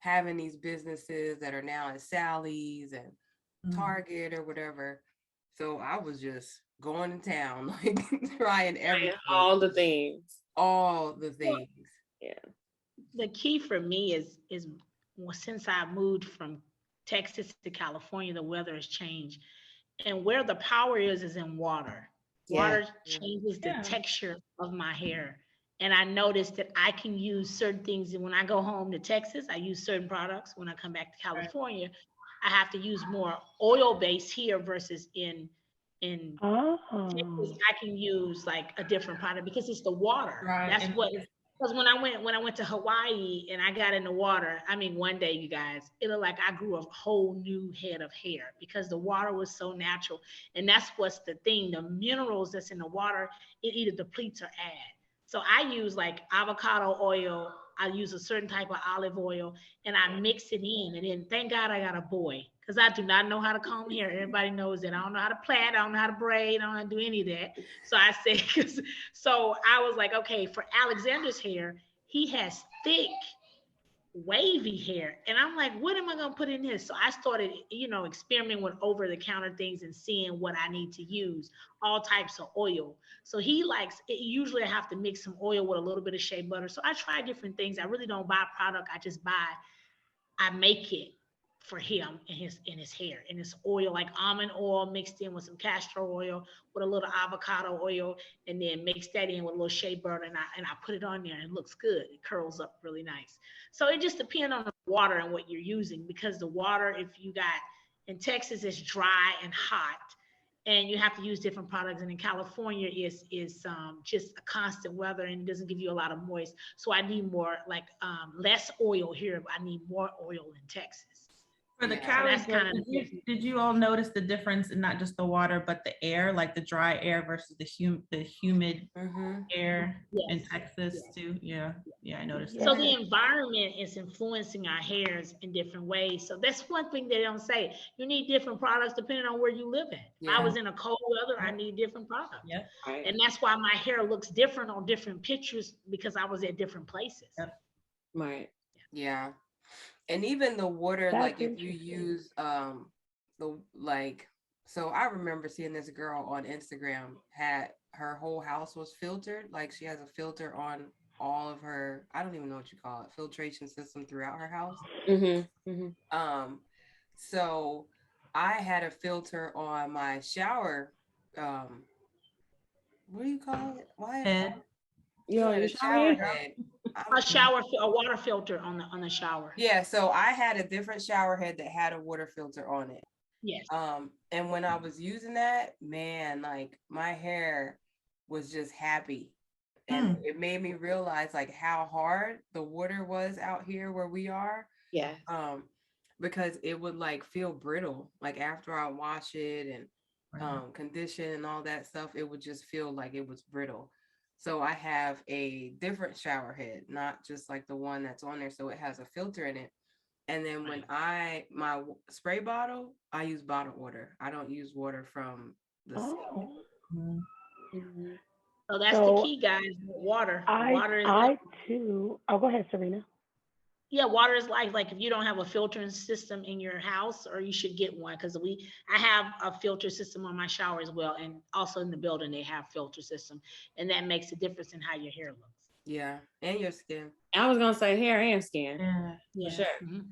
having these businesses that are now at Sally's and Target or whatever. So I was just going to town, like trying everything. All the things. All the things. Yeah. The key for me is well, since I moved from Texas to California, the weather has changed, and where the power is in water. Yeah. Water changes the Yeah. texture of my hair. And I noticed that I can use certain things. And when I go home to Texas, I use certain products. When I come back to California, I have to use more oil base here versus in Oh. I can use like a different product because it's the water. Right. That's And what. Because when I went to Hawaii and I got in the water, I mean, one day, you guys, it looked like I grew a whole new head of hair because the water was so natural. And that's what's the thing: the minerals that's in the water, it either depletes or adds. So I use like avocado oil. I use a certain type of olive oil, and I mix it in. And then, thank God, I got a boy because I do not know how to comb hair. Everybody knows that I don't know how to plait, I don't know how to braid, I don't know how to do any of that. So I said, so I was like, okay, for Alexander's hair, he has thick, wavy hair. And I'm like, what am I going to put in this? So I started, experimenting with over the counter things and seeing what I need to use, all types of oil. So he likes it. Usually I have to mix some oil with a little bit of shea butter. So I try different things. I really don't buy product. I make it for him and his hair, and it's oil like almond oil mixed in with some castor oil with a little avocado oil, and then mix that in with a little shea butter, and I put it on there, and it looks good. It curls up really nice. So it just depends on the water and what you're using, because the water, if you got in Texas, it's dry and hot, and you have to use different products. And in California, is just a constant weather, and it doesn't give you a lot of moist. So I need more like less oil here, but I need more oil in Texas. for the Yeah. So Cali that's girl, kind of did you all notice the difference in not just the water, but the air, like the dry air versus the humid Mm-hmm. air in yes. Texas Yes. too? Yeah, yeah, I noticed So that. the Yes. environment is influencing our hairs in different ways. So that's one thing they don't say. You need different products depending on where you live at. If I Yeah. was in a cold weather, I need different products. Yep, Right. And that's why my hair looks different on different pictures, because I was at different places. yep. Right. Yeah. And even the water, That's like if you interesting. use the like, so I remember seeing this girl on Instagram had her whole house was filtered. Like she has a filter on all of her, I don't even know what you call it, filtration system throughout her house. Mm-hmm. Mm-hmm. Um, so I had a filter on my shower, um, what do you call it? Why? Head. Yo, Yeah, you the shower shower head? head. I'm A water filter on the shower. Yeah, so I had a different shower head that had a water filter on it. Yes. And when I was using that, man, like my hair was just happy. And Mm. it made me realize like how hard the water was out here where we are. Yeah. Because it would like feel brittle. Like after I wash it and Right. condition and all that stuff, it would just feel like it was brittle. So I have a different shower head, not just like the one that's on there. So it has a filter in it. And then when my spray bottle, I use bottled water. I don't use water from the sink. Oh. Mm. Mm-hmm. So that's the So key, guys. Water. I Water is I too. Oh, go ahead, Serena. Yeah, water is life. Like if you don't have a filtering system in your house, or you should get one, because I have a filter system on my shower as well, and also in the building they have filter system, and that makes a difference in how your hair looks. Yeah, and your skin. I was gonna say hair and skin Yeah. for Yeah. sure. Mhm.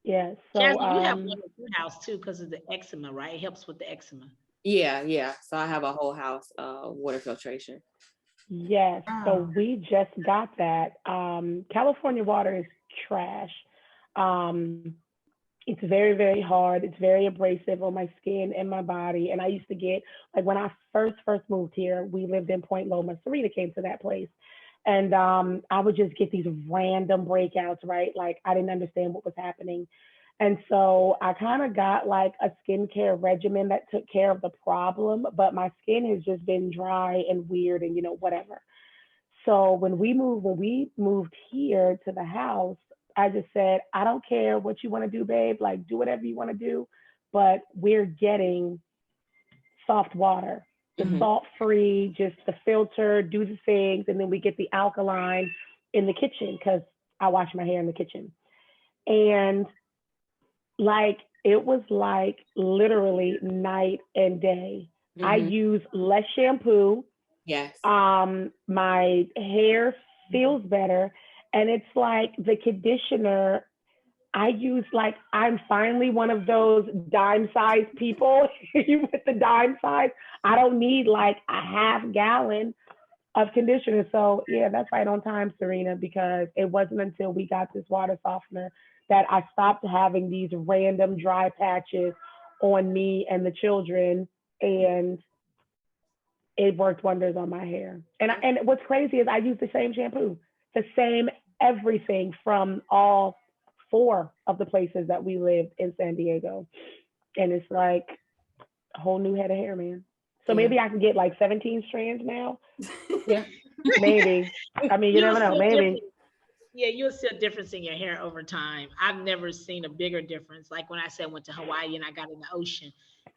Yes. So Jasmine, you have one at your house too because of the eczema, right? It helps with the eczema. Yeah, yeah. So I have a whole house water filtration. yes. Oh. So we just got that. California water is trash. Um, it's very, very hard. It's very abrasive on my skin and my body. And I used to get, like, when I first moved here, we lived in Point Loma. Serena came to that place. And I would just get these random breakouts, right? Like I didn't understand what was happening. And so I kind of got like a skincare regimen that took care of the problem, but my skin has just been dry and weird and whatever. So when we moved here to the house, I just said, I don't care what you want to do, babe. Like do whatever you want to do, but we're getting soft water, the Mm-hmm. salt free, just the filter, do the things, and then we get the alkaline in the kitchen because I wash my hair in the kitchen. And like it was like literally night and day. I use less shampoo. Yes. My hair feels better. And it's like the conditioner I use, like, I'm finally one of those dime size people with the dime size. I don't need like a half gallon of conditioner. So yeah, that's right on time, Serena, because it wasn't until we got this water softener that I stopped having these random dry patches on me and the children, and it worked wonders on my hair. And what's crazy is I use the same shampoo, the same everything from all four of the places that we lived in San Diego, and it's like a whole new head of hair, man. So maybe I can get like 17 strands now. Yeah. Maybe. I mean, you You'll never know. see a Maybe. difference. Yeah, you'll see a difference in your hair over time. I've never seen a bigger difference. Like when I said I went to Hawaii and I got in the ocean,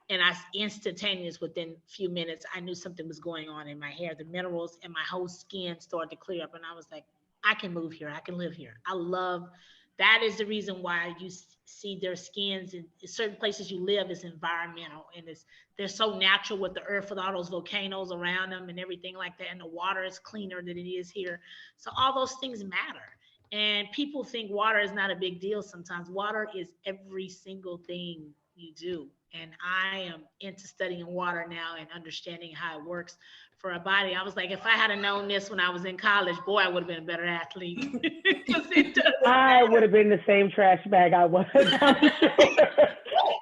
and I instantaneous within a few minutes, I knew something was going on in my hair. The minerals and my whole skin started to clear up, and I was like, I can move here. I can live here. I love. That is the reason why you see their skins in certain places you live is environmental, and it's they're so natural with the earth with all those volcanoes around them and everything like that, and the water is cleaner than it is here. So all those things matter. And people think water is not a big deal sometimes. Water is every single thing you do. And I am into studying water now and understanding how it works for a body. I was like, if I had known this when I was in college, boy, I would have been a better athlete. Because it does I would have been the same trash bag I was. I'm sure.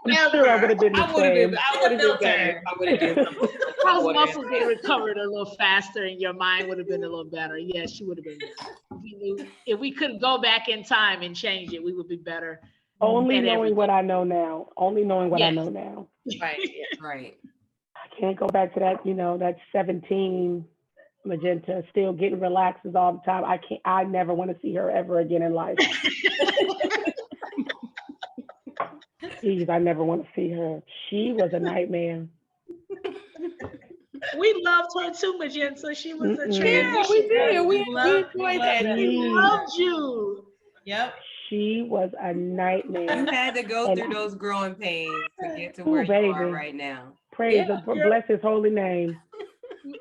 I'm sure I would have been the same. I would have been better. I would have did something. those muscles get recovered a little faster and your mind would have been a little better. Yes, she would have been better. If we could go back in time and change it, we would be better. Only knowing what I know now. Only knowing what I know now. Right, right. I can't go back to that, that 17 Magenta still getting relaxes all the time. I never want to see her ever again in life. Jeez, I never want to see her. She was a nightmare. We loved her too, Magenta. She was a transition. Yeah, we did. We enjoyed that. We loved you. Yep. She was a nightmare. You had to go through those growing pains to get to where you are right now. Praise bless his holy name.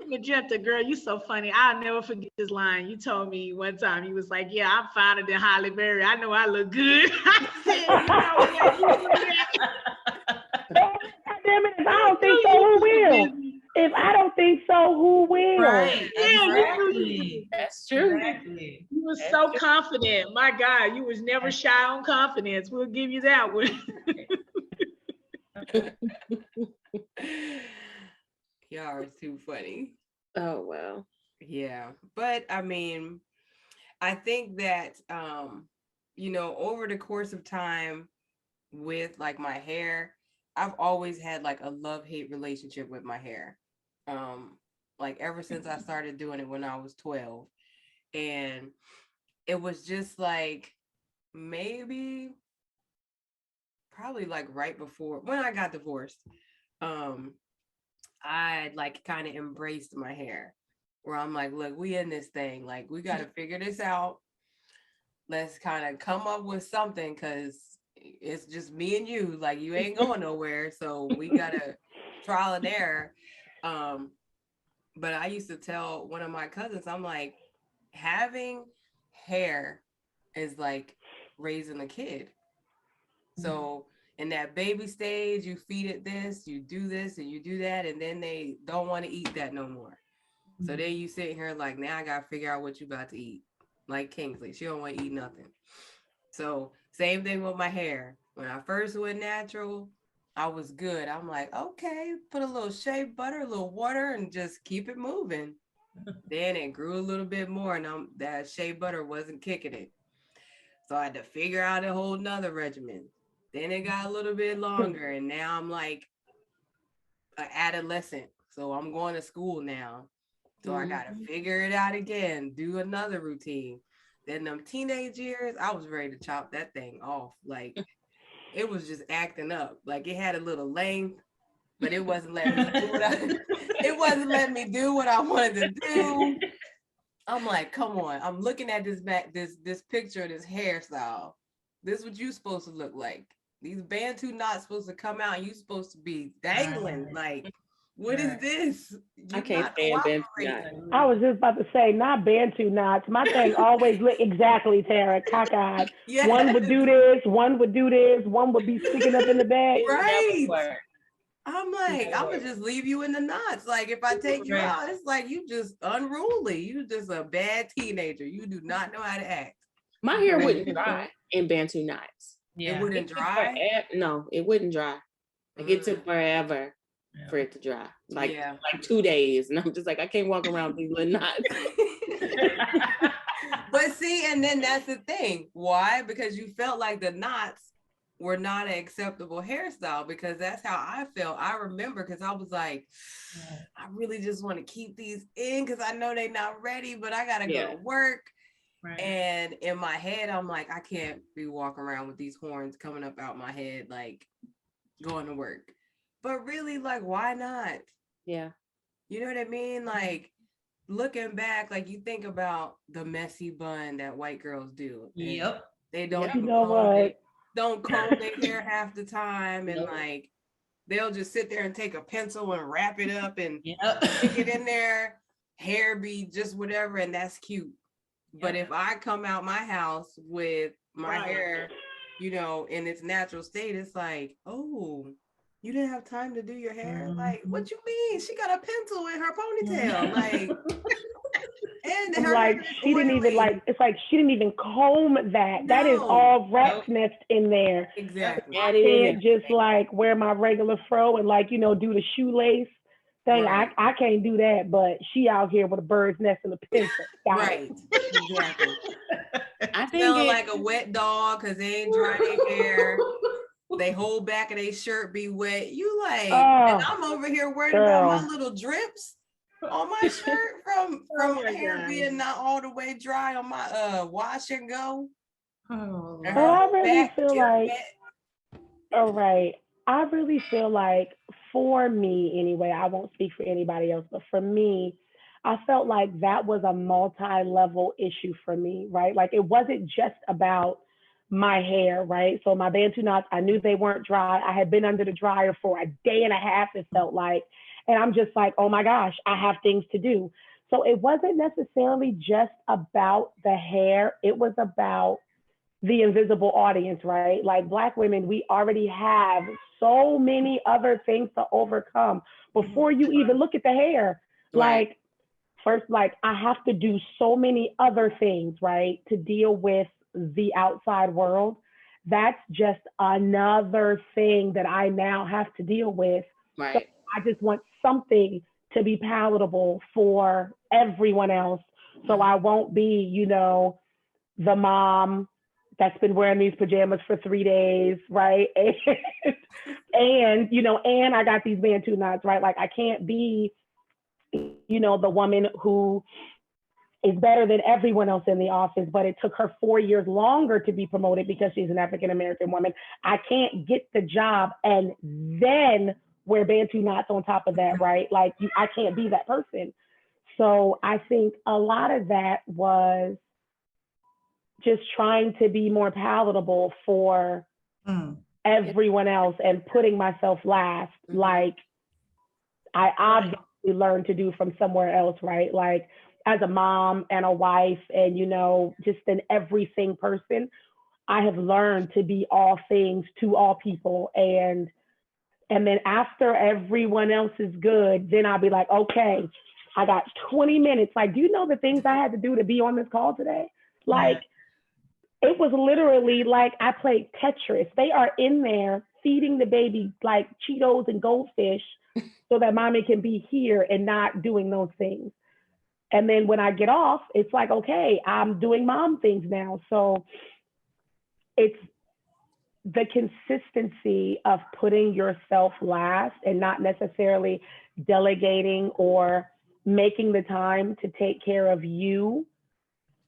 Magenta, girl, you so funny. I'll never forget this line. You told me one time, you was like, yeah, I'm finer than Halle Berry. I know I look good. I said, damn it, if I don't think so, who will? If I don't think so, who will? Right, exactly. That's true. Exactly. You were so confident. My God, you was never shy on confidence. We'll give you that one. Y'all are too funny. Oh, well. Yeah. But I mean, I think that, over the course of time with like my hair, I've always had like a love-hate relationship with my hair. Like ever since I started doing it when I was 12. And it was just like probably like right before when I got divorced. I like kind of embraced my hair where I'm like, look, we in this thing. Like, we got to figure this out. Let's kind of come up with something because it's just me and you. Like, you ain't going nowhere. So we got to trial and error. But I used to tell one of my cousins, I'm like, having hair is like raising a kid. So in that baby stage, you feed it this, you do this, and you do that, and then they don't want to eat that no more. So then you sit here like, now I gotta figure out what you about to eat. Like Kingsley, she don't want to eat nothing. So same thing with my hair. When I first went natural, I was good. I'm like, okay, put a little shea butter, a little water, and just keep it moving. Then it grew a little bit more, and that shea butter wasn't kicking it. So I had to figure out a whole nother regimen. Then it got a little bit longer, and now I'm like an adolescent. So I'm going to school now. So I got to figure it out again, do another routine. Then them teenage years, I was ready to chop that thing off. Like, it was just acting up. Like, it had a little length, but it wasn't letting me do what I wanted to do. I'm like, come on. I'm looking at this picture of this hairstyle. This is what you're supposed to look like. These Bantu knots supposed to come out and you're supposed to be dangling. Like, What is this? I You're can't not stand Bantu cooperating. knots. I was just about to say, not Bantu knots. My thing always look exactly, Tara, cockeyed. Yes. One would do this, one would do this, one would be sticking up in the back. It Right. never worked. I'm like, Never I'm gonna worked. just leave you in the knots. Like if I take you Right. out, it's like you just unruly. You just a bad teenager. You do not know how to act. My hair Right. wouldn't dry in Bantu knots. Yeah. It wouldn't dry. No, it wouldn't dry. Like it took forever for it to dry. Like 2 days. And I'm just like, I can't walk around with these little knots. But see, and then that's the thing. Why? Because you felt like the knots were not an acceptable hairstyle, because that's how I felt. I remember because I was like, I really just want to keep these in because I know they're not ready, but I gotta go to work. Right. And in my head, I'm like, I can't be walking around with these horns coming up out my head, like going to work. But really, like, why not? Yeah. You know what I mean? Like, looking back, like you think about the messy bun that white girls do. Yep. They don't You know what? don't comb their hair half the time, and like they'll just sit there and take a pencil and wrap it up and stick it in there. Hair be just whatever, and that's cute. But if I come out my house with my hair, you know, in its natural state, it's like, oh, you didn't have time to do your hair? Like, what you mean? She got a pencil in her ponytail. Like, and her like she didn't even like, it's like she didn't even comb that. That is all rat's nest in there. Exactly. I can't just like wear my regular fro and like, you know, do the shoelace thing. I can't do that, but she out here with a bird's nest and a pencil. Right. Exactly. I think smelling like a wet dog because they ain't dry their hair. They hold back of their shirt be wet. You like, and I'm over here worried about my little drips on my shirt from my hair being not all the way dry on my wash and go. Oh, I really feel like, all right. I really feel like for me anyway, I won't speak for anybody else, but for me, I felt like that was a multi-level issue for me, right? Like it wasn't just about my hair, right? So my Bantu knots, I knew they weren't dry. I had been under the dryer for a day and a half, it felt like. And I'm just like, oh my gosh, I have things to do. So it wasn't necessarily just about the hair. It was about the invisible audience, right? Like Black women, we already have so many other things to overcome before you even look at the hair. Like, first, like I have to do so many other things, right, to deal with the outside world. That's just another thing that I now have to deal with. Right. So I just want something to be palatable for everyone else. So I won't be, you know, the mom that's been wearing these pajamas for 3 days, right? And you know, and I got these Bantu knots, right? Like I can't be, you know, the woman who is better than everyone else in the office, but it took her 4 years longer to be promoted because she's an African-American woman. I can't get the job and then wear Bantu knots on top of that, right? Like I can't be that person. So I think a lot of that was just trying to be more palatable for everyone else and putting myself last. Like I obviously learned to do from somewhere else, right? Like as a mom and a wife and, you know, just an everything person, I have learned to be all things to all people. And then after everyone else is good, then I'll be like, okay, I got 20 minutes. Like, do you know the things I had to do to be on this call today? Like, it was literally like I played Tetris. They are in there feeding the baby like Cheetos and goldfish so that mommy can be here and not doing those things. And then when I get off, it's like, okay, I'm doing mom things now. So it's the consistency of putting yourself last and not necessarily delegating or making the time to take care of you.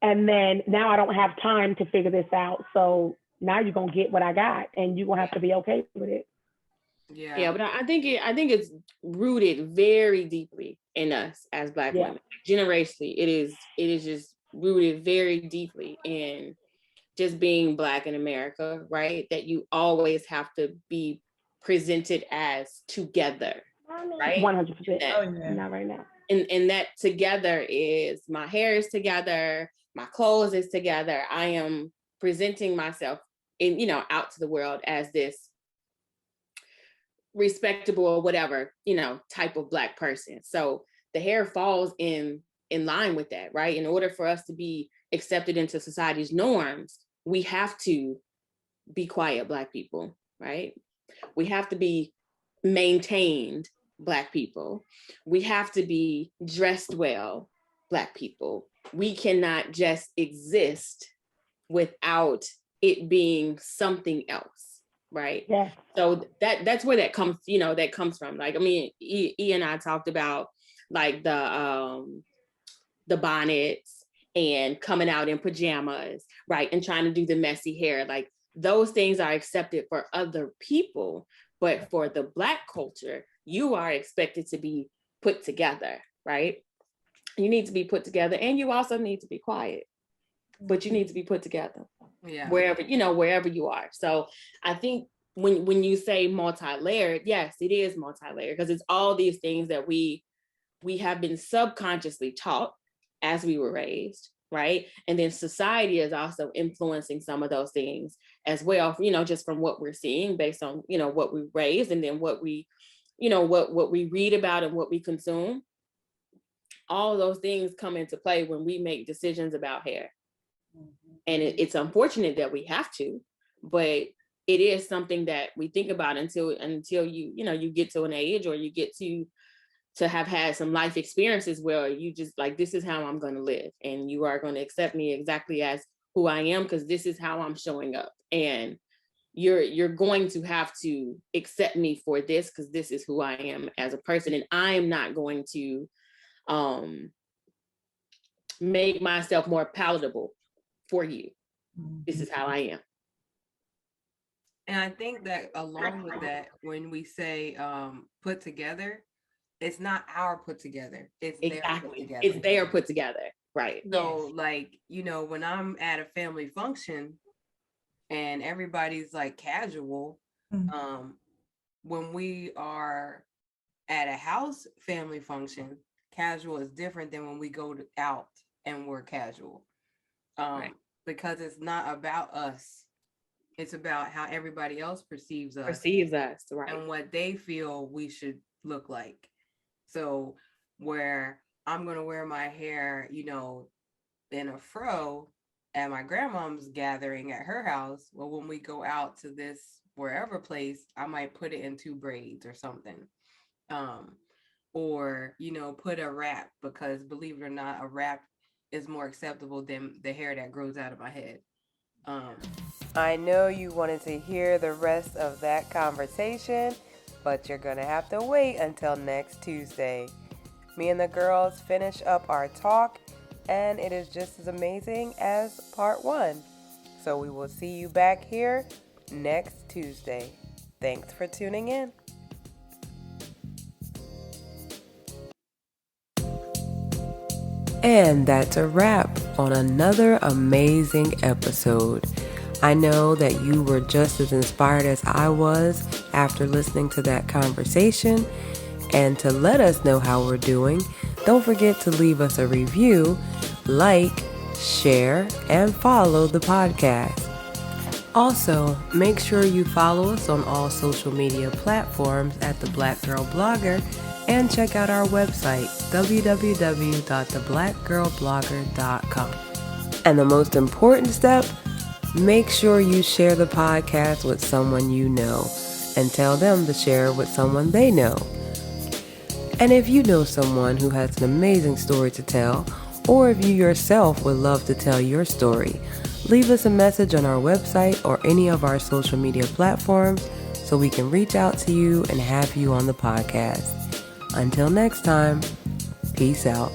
And then now I don't have time to figure this out. So now you're going to get what I got and you're going to have to be okay with it. Yeah, but I think it's rooted very deeply in us as Black women. Generationally, it is just rooted very deeply in just being Black in America, right? That you always have to be presented as together. right? 100%. Oh, yeah. Not right now. And that together is my hair is together, my clothes is together. I am presenting myself in, out to the world as this respectable or whatever, type of Black person. So the hair falls in line with that, right? In order for us to be accepted into society's norms, we have to be quiet Black people, right? We have to be maintained Black people. We have to be dressed well Black people. We cannot just exist without it being something else, right? Yes. So that's where that comes, from. Like, I mean, E and I talked about like the bonnets and coming out in pajamas, right? And trying to do the messy hair. Like, those things are accepted for other people, but for the Black culture, you are expected to be put together, right? You need to be put together, and you also need to be quiet, but you need to be put together. Yeah. Wherever you are. So I think when you say multi-layered, yes, it is multi-layered, because it's all these things that we have been subconsciously taught as we were raised, right? And then society is also influencing some of those things as well, just from what we're seeing based on, what we raised, and then what we, what we read about and what we consume. All of those things come into play when we make decisions about hair. And it's unfortunate that we have to, but it is something that we think about until you get to an age, or you get to have had some life experiences where you just like, this is how I'm going to live, and you are going to accept me exactly as who I am, because this is how I'm showing up, and you're going to have to accept me for this, because this is who I am as a person, and I am not going to make myself more palatable for you. This is how I am. And I think that along with that, when we say put together, it's not our put together. It's their put together. It's their put together. Right. So like, when I'm at a family function and everybody's like casual, when we are at a house family function, casual is different than when we go out and we're casual. Right. Because it's not about us. It's about how everybody else perceives us, right? And what they feel we should look like. So where I'm going to wear my hair, in a fro at my grandmom's gathering at her house, well, when we go out to this wherever place, I might put it in 2 braids or something. Or, put a wrap, because believe it or not, a wrap is more acceptable than the hair that grows out of my head. I know you wanted to hear the rest of that conversation, but you're going to have to wait until next Tuesday. Me and the girls finish up our talk, and it is just as amazing as part 1. So we will see you back here next Tuesday. Thanks for tuning in. And that's a wrap on another amazing episode. I know that you were just as inspired as I was after listening to that conversation. And to let us know how we're doing, don't forget to leave us a review, like, share, and follow the podcast. Also, make sure you follow us on all social media platforms at The Black Girl Blogger, and check out our website, www.theblackgirlblogger.com. And the most important step, make sure you share the podcast with someone you know, and tell them to share it with someone they know. And if you know someone who has an amazing story to tell, or if you yourself would love to tell your story, leave us a message on our website or any of our social media platforms so we can reach out to you and have you on the podcast. Until next time, peace out.